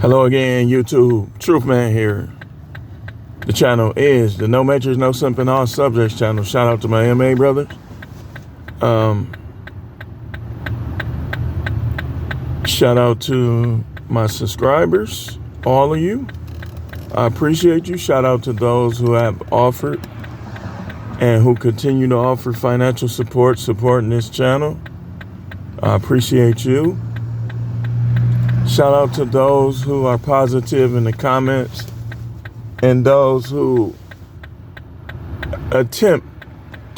Hello again, YouTube. Truth Man here. The channel is the No Matrix, No Simping All Subjects channel. Shout out to my MA brothers. Shout out to my subscribers, all of you. I appreciate you. Shout out to those who have offered and who continue to offer financial support, supporting this channel. I appreciate you. Shout out to those who are positive in the comments and those who attempt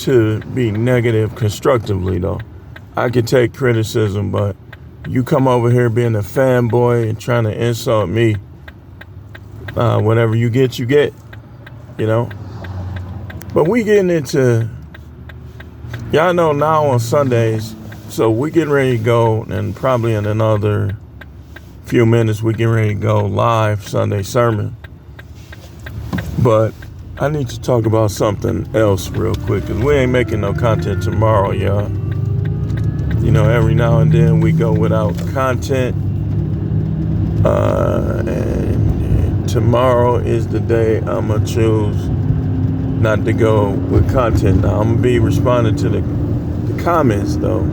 to be negative constructively, though. I can take criticism, but you come over here being a fanboy and trying to insult me. Whatever you get, you know. But we getting into, y'all know now on Sundays, so we getting ready to go, and probably in another few minutes we getting ready to go live Sunday sermon. But I need to talk about something else real quick, because we ain't making no content tomorrow, y'all. You know, every now and then we go without content. And tomorrow is the day I'm going to choose not to go with content. Now, I'm going to be responding to the comments, though.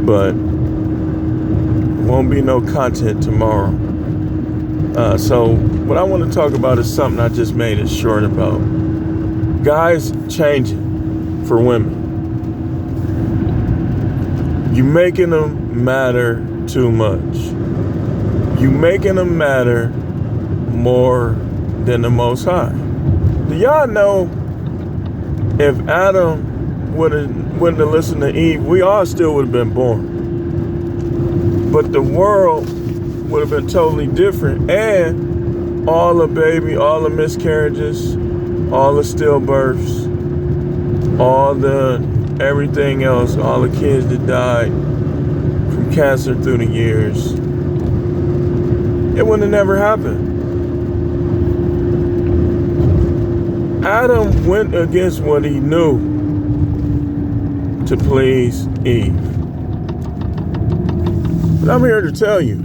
But won't be no content tomorrow. So what I want to talk about is something I just made it short about. Guys changing for women. You making them matter too much. You making them matter more than the Most High. Do y'all know if Adam wouldn't have listened to Eve, we all still would have been born. But the world would have been totally different, and all the miscarriages, all the stillbirths, all the everything else, all the kids that died from cancer through the years, it would have never happened. Adam went against what he knew to please Eve. But I'm here to tell you,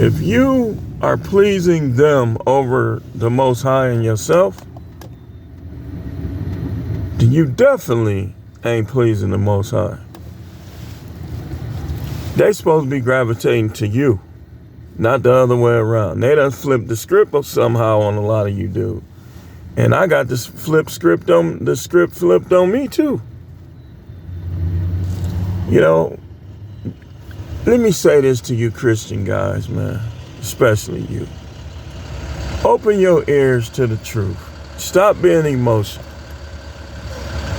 if you are pleasing them over the Most High and yourself, then you definitely ain't pleasing the Most High. They supposed to be gravitating to you, not the other way around. They done flipped the script somehow on a lot of you dudes. And I got the script flipped on me too. You know, let me say this to you Christian guys, man, especially you. Open your ears to the truth. Stop being emotional.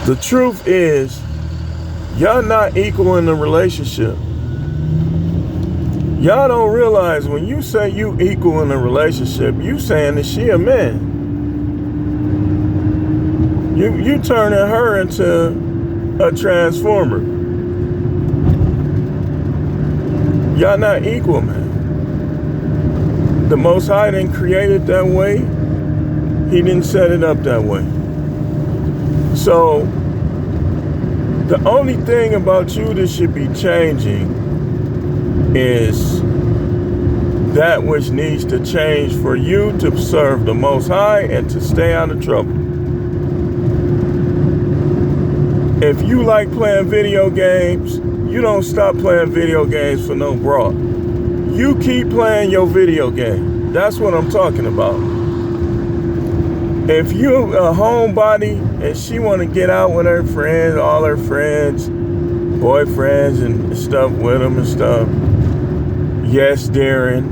The truth is, y'all not equal in the relationship. Y'all don't realize when you say you equal in a relationship, you saying that she a man. You turning her into a transformer. Y'all not equal, man. The Most High didn't create it that way. He didn't set it up that way. So, the only thing about you that should be changing is that which needs to change for you to serve the Most High and to stay out of trouble. If you like playing video games, you don't stop playing video games for no broad. You keep playing your video game. That's what I'm talking about. If you a homebody and she want to get out with her friends, all her friends, boyfriends and stuff with them and stuff, yes, Darren,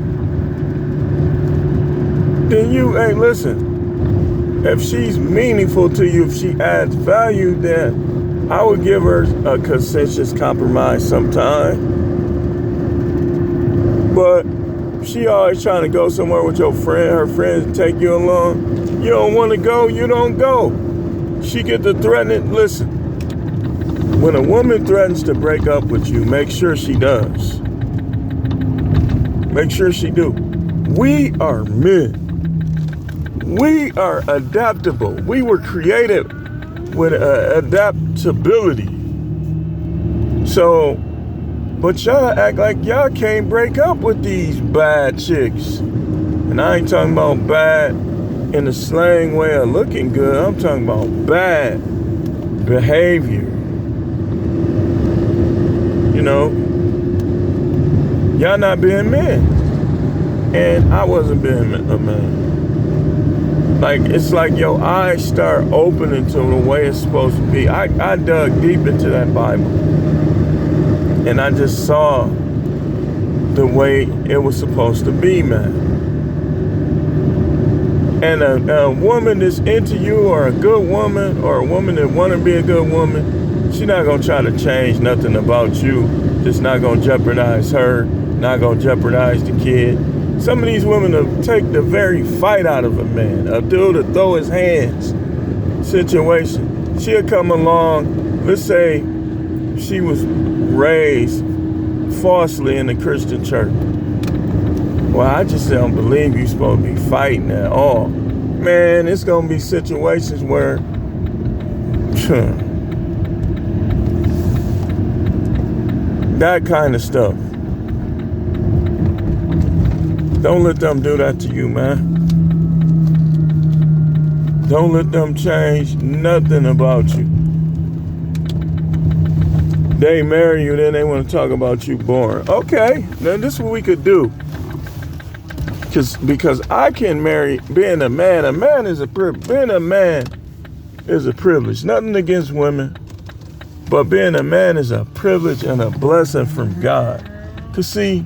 then hey, listen, if she's meaningful to you, if she adds value, then I would give her a consensus compromise sometime. But she always trying to go somewhere with your friend, her friends take you along. You don't want to go, you don't go. She get to threaten. Listen, when a woman threatens to break up with you, make sure she does. Make sure she do. We are men. We are adaptable. We were created with adaptability. So But y'all act like y'all can't break up with these bad chicks. And I ain't talking about bad in the slang way of looking good. I'm talking about bad behavior. You know, y'all not being men. And I wasn't being a man. Like, it's like your eyes start opening to the way it's supposed to be. I dug deep into that Bible. And I just saw the way it was supposed to be, man. And a woman that's into you, or a good woman, or a woman that want to be a good woman, she's not going to try to change nothing about you. It's not going to jeopardize her, not going to jeopardize the kid. Some of these women will take the very fight out of a man, a dude to throw his hands situation. She'll come along, let's say she was raised falsely in the Christian church. Well, I just don't believe you're supposed to be fighting at all. Man, it's going to be situations where that kind of stuff. Don't let them do that to you, man. Don't let them change nothing about you. They marry you, then they want to talk about you boring. Okay, then this is what we could do. Because I can marry, being a man is a privilege. Being a man is a privilege. Nothing against women, but being a man is a privilege and a blessing from God. Cause see,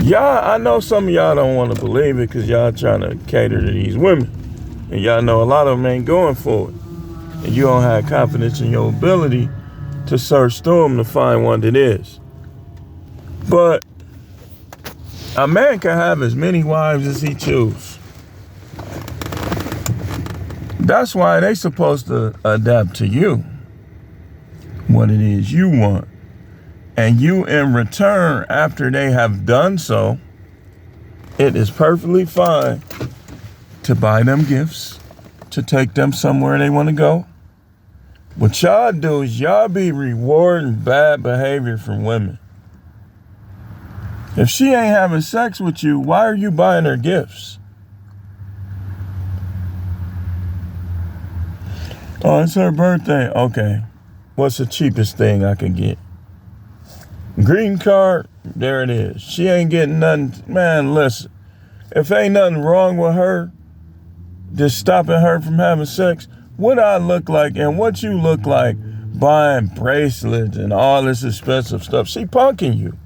y'all, I know some of y'all don't want to believe it because y'all trying to cater to these women. And y'all know a lot of them ain't going for it. And you don't have confidence in your ability to search through them to find one that is. But a man can have as many wives as he chooses. That's why they supposed to adapt to you, what it is you want. And you, in return, after they have done so, it is perfectly fine to buy them gifts, to take them somewhere they want to go. What y'all do is y'all be rewarding bad behavior from women. If she ain't having sex with you, why are you buying her gifts? Oh, it's her birthday. Okay. What's the cheapest thing I can get? Green card, there it is. She ain't getting nothing. Man, listen. If ain't nothing wrong with her, just stopping her from having sex, what I look like and what you look like buying bracelets and all this expensive stuff, she punking you.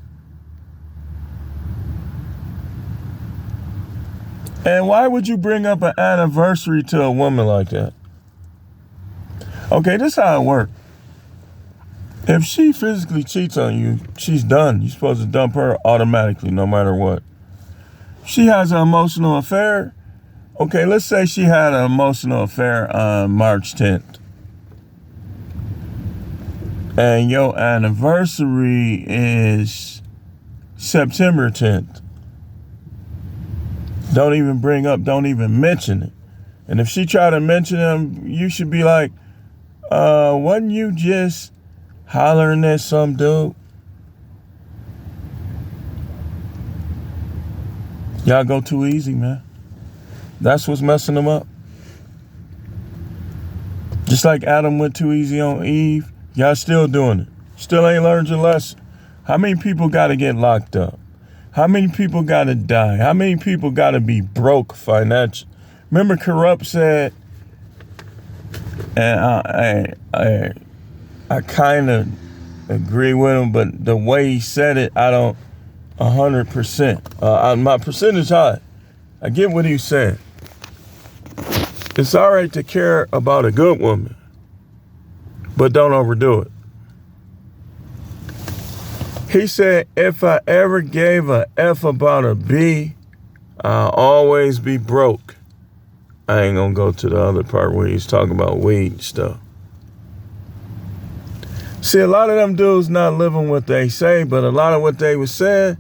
And why would you bring up an anniversary to a woman like that? Okay, this is how it works. If she physically cheats on you, she's done. You're supposed to dump her automatically, no matter what. She has an emotional affair. Okay, let's say she had an emotional affair on March 10th. And your anniversary is September 10th. Don't even bring up, don't even mention it. And if she try to mention them, you should be like, wasn't you just hollering at some dude? Y'all go too easy, man. That's what's messing them up. Just like Adam went too easy on Eve, y'all still doing it. Still ain't learned your lesson. How many people got to get locked up? How many people got to die? How many people got to be broke financially? Remember Corrupt said, and I kind of agree with him, but the way he said it, I don't 100%. My percentage high. I get what he said. It's all right to care about a good woman, but don't overdo it. He said, if I ever gave a F about a B, I'll always be broke. I ain't gonna go to the other part where he's talking about weed stuff. See, a lot of them dudes not living what they say, but a lot of what they was saying,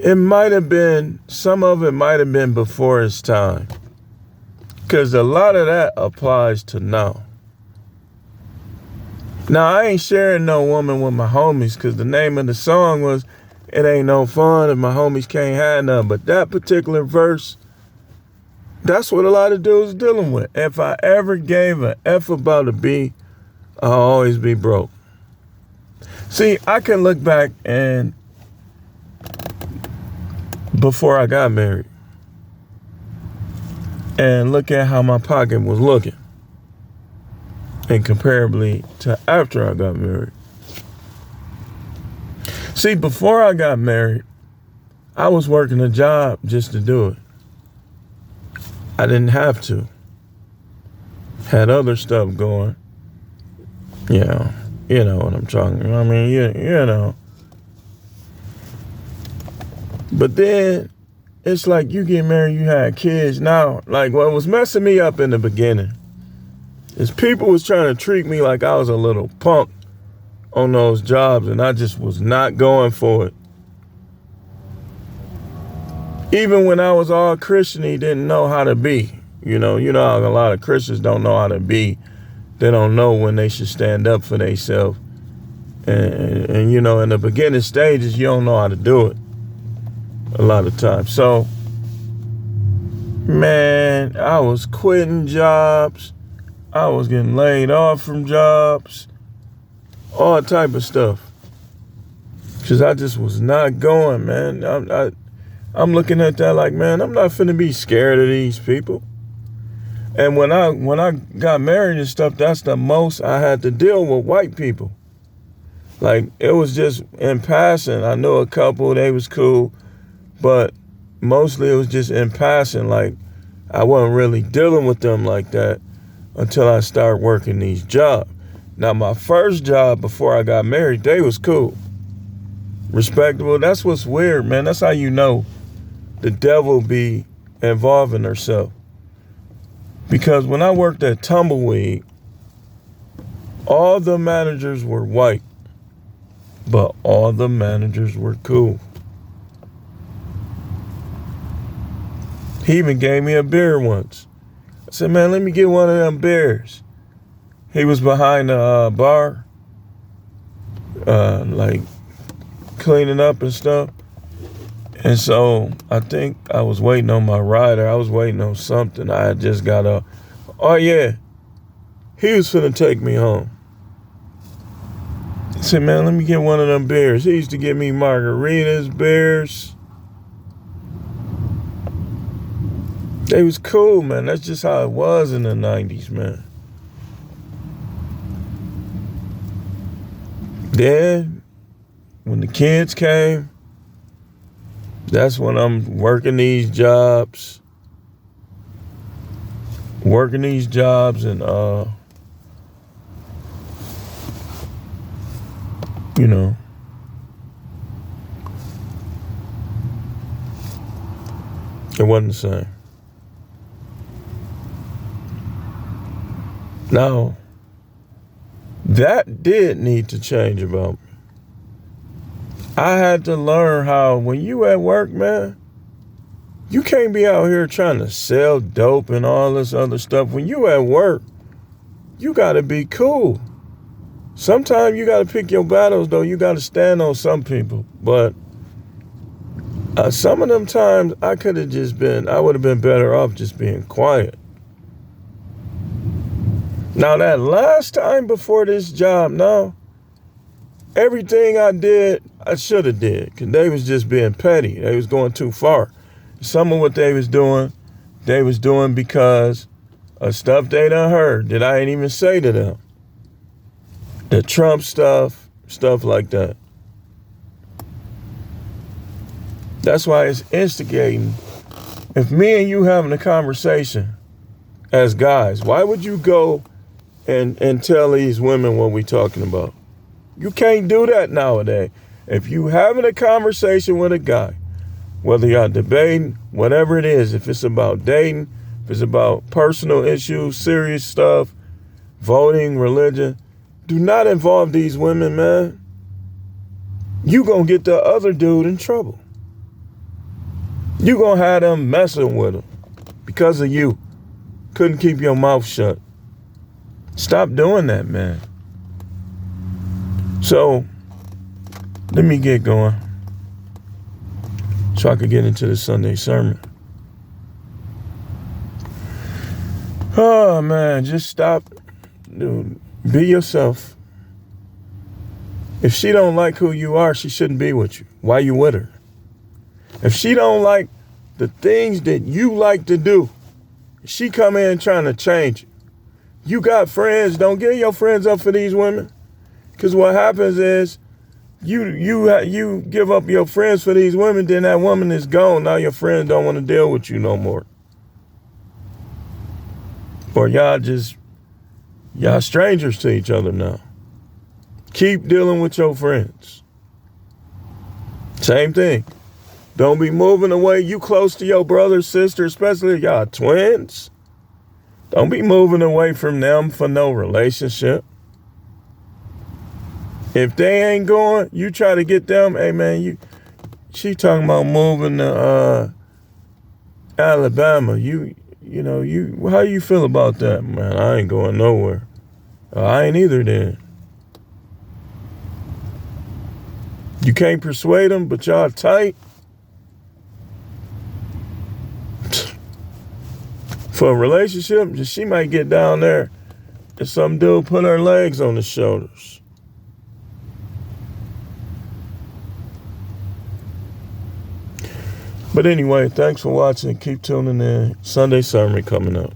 it might have been, some of it might have been before its time. Because a lot of that applies to now. Now, I ain't sharing no woman with my homies because the name of the song was It Ain't No Fun If My Homies Can't Have None. But that particular verse, that's what a lot of dudes dealing with. If I ever gave a F about a B, I'll always be broke. See, I can look back and before I got married and look at how my pocket was looking and comparably to after I got married. See, before I got married, I was working a job just to do it. I didn't have to. Had other stuff going. You know what I'm talking about. I mean, you know. But then it's like you get married, you had kids. Now, like what was messing me up in the beginning is people was trying to treat me like I was a little punk on those jobs, and I just was not going for it. Even when I was all Christian, he didn't know how to be. You know how a lot of Christians don't know how to be. They don't know when they should stand up for themselves. And in the beginning stages, you don't know how to do it a lot of times. So, man, I was quitting jobs. I was getting laid off from jobs. All type of stuff. Because I just was not going, man. I'm looking at that like, man, I'm not finna be scared of these people. And when I got married and stuff, that's the most I had to deal with white people. Like, it was just in passing. I knew a couple, they was cool, but mostly it was just in passing. Like, I wasn't really dealing with them like that until I started working these jobs. Now, my first job before I got married, they was cool. Respectable. That's what's weird, man. That's how you know the devil be involving herself. Because when I worked at Tumbleweed, all the managers were white, but all the managers were cool. He even gave me a beer once. I said, man, let me get one of them beers. He was behind the bar, like cleaning up and stuff. And so I think I was waiting on my rider. I was waiting on something. I had just got up. Oh, yeah. He was finna take me home. He said, man, let me get one of them beers. He used to give me margaritas, beers. They was cool, man. That's just how it was in the 90s, man. Then, when the kids came, that's when I'm working these jobs and it wasn't the same. Now, that did need to change about me. I had to learn how, when you at work, man, you can't be out here trying to sell dope and all this other stuff. When you at work, you got to be cool. Sometimes you got to pick your battles, though. You got to stand on some people. But some of them times, I would have been better off just being quiet. Now, that last time before this job, everything I did, I should have did, because they was just being petty. They was going too far. Some of what they was doing because of stuff they done heard that I ain't even say to them. The Trump stuff like that. That's why it's instigating. If me and you having a conversation as guys, why would you go and tell these women what we talking about? You can't do that nowadays. If you having a conversation with a guy, whether y'all debating, whatever it is, if it's about dating, if it's about personal issues, serious stuff, voting, religion, do not involve these women, man. You gonna get the other dude in trouble. You gonna have them messing with him because of you. Couldn't keep your mouth shut. Stop doing that, man. So let me get going so I could get into the Sunday sermon. Oh man, just stop. Dude, be yourself. If she don't like who you are, she shouldn't be with you. Why you with her? If she don't like the things that you like to do, she come in trying to change you. You got friends, don't give your friends up for these women. Because what happens is you give up your friends for these women, then that woman is gone. Now your friends don't want to deal with you no more. Or y'all strangers to each other now. Keep dealing with your friends. Same thing. Don't be moving away. You close to your brother, sister, especially if y'all twins. Don't be moving away from them for no relationship. If they ain't going, you try to get them. Hey man, she talking about moving to Alabama. How you feel about that, man? I ain't going nowhere. I ain't either then. You can't persuade them, but y'all tight. For a relationship, she might get down there and some dude put her legs on his shoulders. But anyway, thanks for watching. Keep tuning in. Sunday sermon coming up.